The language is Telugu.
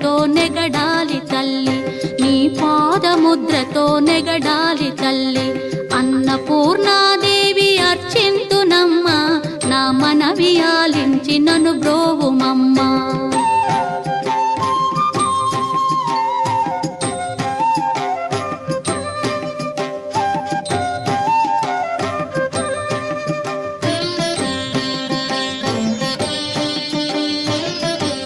పాదముద్రతో నెగడాలి తల్లి, నీ పాదముద్రతో నెగడాలి తల్లి. అన్నపూర్ణాదేవి అర్చింతునమ్మ, నా మనవి ఆలించి నన్ను బ్రోవుమమ్మా.